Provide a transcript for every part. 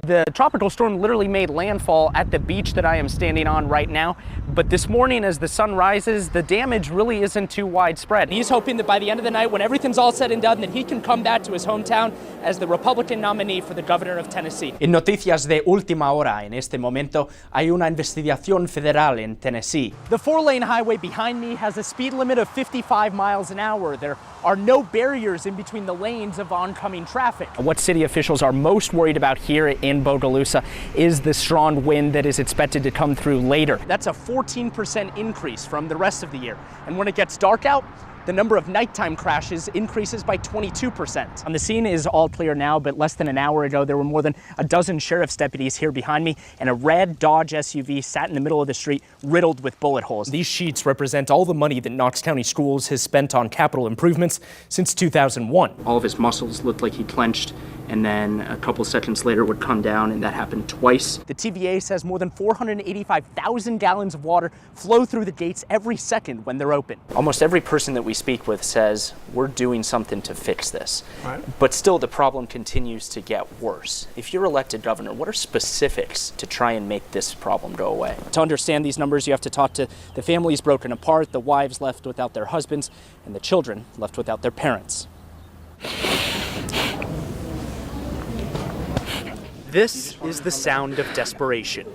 The tropical storm literally made landfall at the beach that I am standing on right now, but this morning as the sun rises, the damage really isn't too widespread. He's hoping that by the end of the night, when everything's all said and done, that he can come back to his hometown as the Republican nominee for the governor of Tennessee. En noticias de última hora, en este momento, hay una investigación federal en Tennessee. The 4-lane highway behind me has a speed limit of 55 miles an hour. There are no barriers in between the lanes of oncoming traffic. What city officials are most worried about here in Bogalusa is the strong wind that is expected to come through later. That's a 14% increase from the rest of the year. And when it gets dark out, the number of nighttime crashes increases by 22%. The scene is all clear now, but less than an hour ago, there were more than a dozen sheriff's deputies here behind me, and a red Dodge SUV sat in the middle of the street, riddled with bullet holes. These sheets represent all the money that Knox County Schools has spent on capital improvements since 2001. All of his muscles looked like he clenched, and then a couple seconds later would come down, and that happened twice. The TVA says more than 485,000 gallons of water flow through the gates every second when they're open. Almost every person that we speak with says we're doing something to fix this. Right. But still the problem continues to get worse. If you're elected governor, what are specifics to try and make this problem go away? To understand these numbers, you have to talk to the families broken apart, the wives left without their husbands, and the children left without their parents. This is the sound of desperation,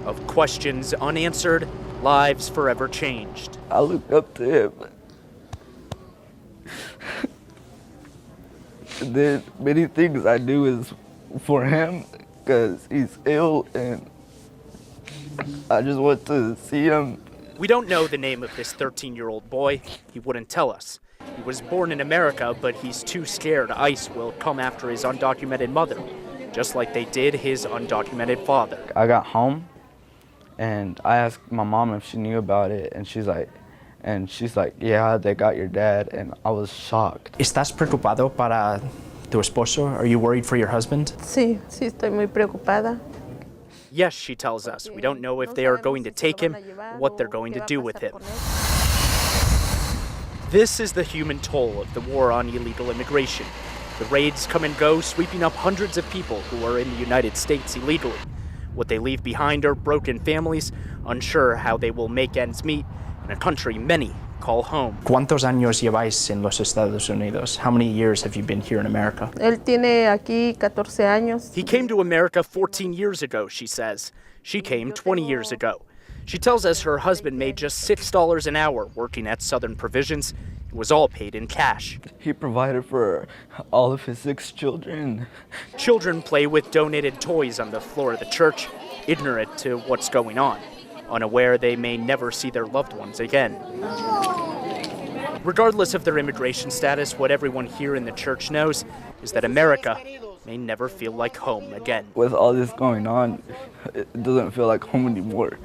of questions unanswered, lives forever changed. I look up to him. And then many things I do is for him because he's ill and I just want to see him. We don't know the name of this 13-year-old boy. He wouldn't tell us. He was born in America, but he's too scared ICE will come after his undocumented mother, just like they did his undocumented father. I got home and I asked my mom if she knew about it, and she's like, yeah, they got your dad, and I was shocked. ¿Estás preocupado para tu esposo? Are you worried for your husband? Sí, sí estoy muy preocupada. Yes, she tells us. We don't know if they are going to take him, what they're going to do with him. This is the human toll of the war on illegal immigration. The raids come and go, sweeping up hundreds of people who are in the United States illegally. What they leave behind are broken families, unsure how they will make ends meet, in a country many call home. ¿Cuántos años lleváis en los Estados Unidos? How many years have you been here in America? Él tiene aquí 14 años. He came to America 14 years ago, she says. She came 20 years ago. She tells us her husband made just $6 an hour working at Southern Provisions. It was all paid in cash. He provided for all of his 6 children. Children play with donated toys on the floor of the church, ignorant to what's going on, unaware they may never see their loved ones again. Regardless of their immigration status, what everyone here in the church knows is that America may never feel like home again. With all this going on, it doesn't feel like home anymore.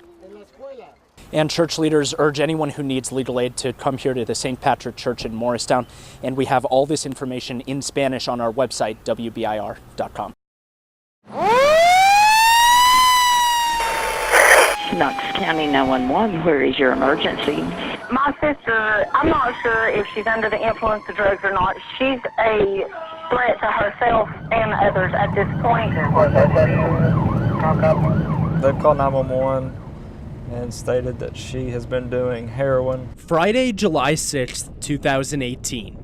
And church leaders urge anyone who needs legal aid to come here to the St. Patrick Church in Morristown. And we have all this information in Spanish on our website, WBIR.com. Knox County 911, where is your emergency? My sister, I'm not sure if she's under the influence of drugs or not. She's a threat to herself and others at this point. They've called 911 and stated that she has been doing heroin. Friday, July 6th, 2018,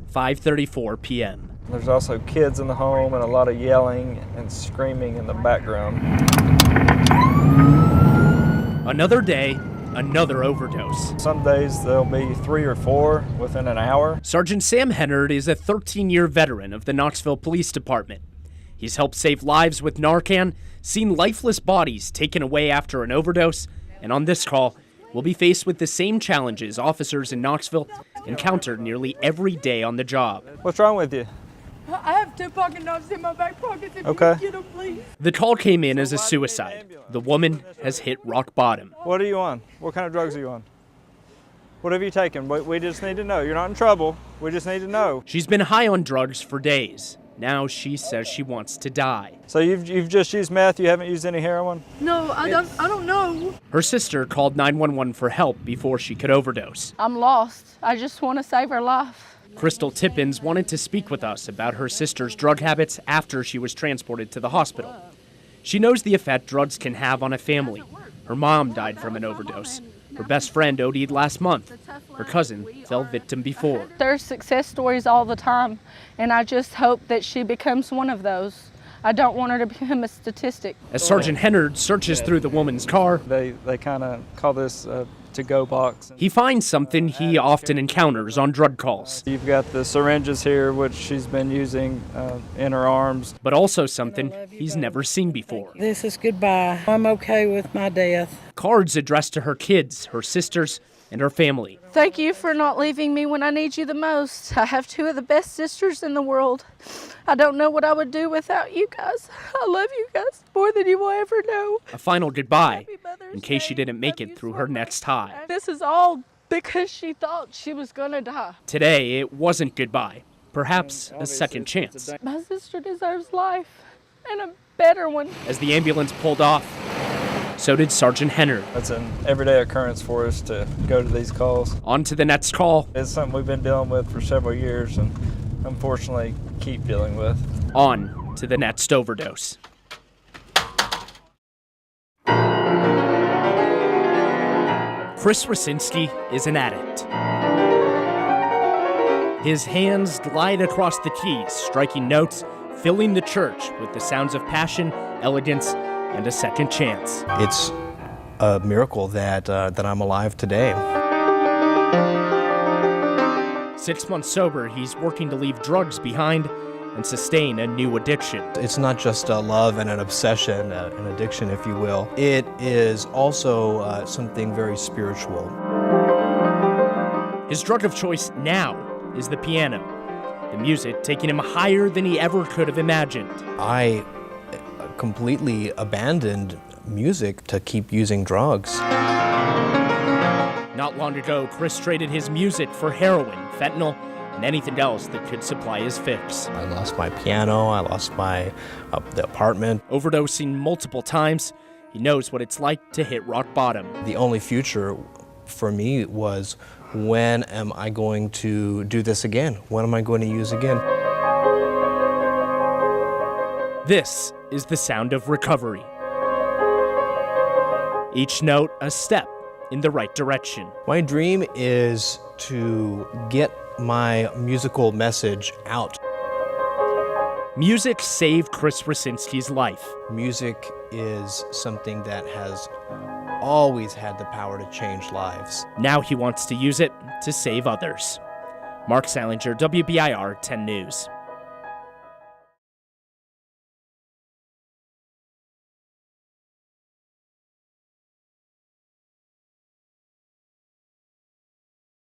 5:34 p.m. There's also kids in the home and a lot of yelling and screaming in the background. Another day, another overdose. Some days there'll be 3 or 4 within an hour. Sergeant Sam Hennard is a 13-year veteran of the Knoxville Police Department. He's helped save lives with Narcan, seen lifeless bodies taken away after an overdose, and on this call, we'll be faced with the same challenges officers in Knoxville encounter nearly every day on the job. What's wrong with you? I have 2 pocket knives in my back pockets. If Okay. you can get them, please. The call came in as a suicide. The woman has hit rock bottom. What are you on? What kind of drugs are you on? What have you taken? We just need to know. You're not in trouble. We just need to know. She's been high on drugs for days. Now she says she wants to die. So you've just used meth, you haven't used any heroin? No, I don't know. Her sister called 911 for help before she could overdose. I'm lost. I just want to save her life. Crystal Tippins wanted to speak with us about her sister's drug habits after she was transported to the hospital. She knows the effect drugs can have on a family. Her mom died from an overdose. Her best friend OD'd last month. Her cousin fell victim before. There's success stories all the time, and I just hope that she becomes one of those. I don't want her to become a statistic. As Sergeant Hennard searches through the woman's car, They kind of call this a to-go box. he finds something he often encounters on drug calls, You've got the syringes here, which she's been using in her arms. but also something he's never seen before. This is goodbye. I'm okay with my death. Cards addressed to her kids, her sisters, and her family. Thank you for not leaving me when I need you the most. I have two of the best sisters in the world. I don't know what I would do without you guys. I love you guys more than you will ever know. A final goodbye in case she didn't make it through her next high. This is all because she thought she was gonna die. Today, it wasn't goodbye, perhaps a second chance. My sister deserves life, and a better one. As the ambulance pulled off, so did Sergeant Hennard. That's an everyday occurrence for us to go to these calls. On to the next call, It's something we've been dealing with for several years and unfortunately keep dealing with. on to the next overdose. Chris Rasinski is an addict. His hands glide across the keys, striking notes, filling the church with the sounds of passion, elegance, and a second chance. It's a miracle that I'm alive today. 6 months sober, he's working to leave drugs behind and sustain a new addiction. It's not just a love and an obsession, an addiction, if you will. It is also something very spiritual. His drug of choice now is the piano, the music taking him higher than he ever could have imagined. I completely abandoned music to keep using drugs. Not long ago, Chris traded his music for heroin, fentanyl, and anything else that could supply his fix. I lost my piano, I lost my the apartment. Overdosing multiple times, he knows what it's like to hit rock bottom. The only future for me was, when am I going to do this again? When am I going to use again? This is the sound of recovery. Each note a step in the right direction. My dream is to get my musical message out. Music saved Chris Rasinski's life. Music is something that has always had the power to change lives. Now he wants to use it to save others. Marc Sallinger, WBIR 10 News.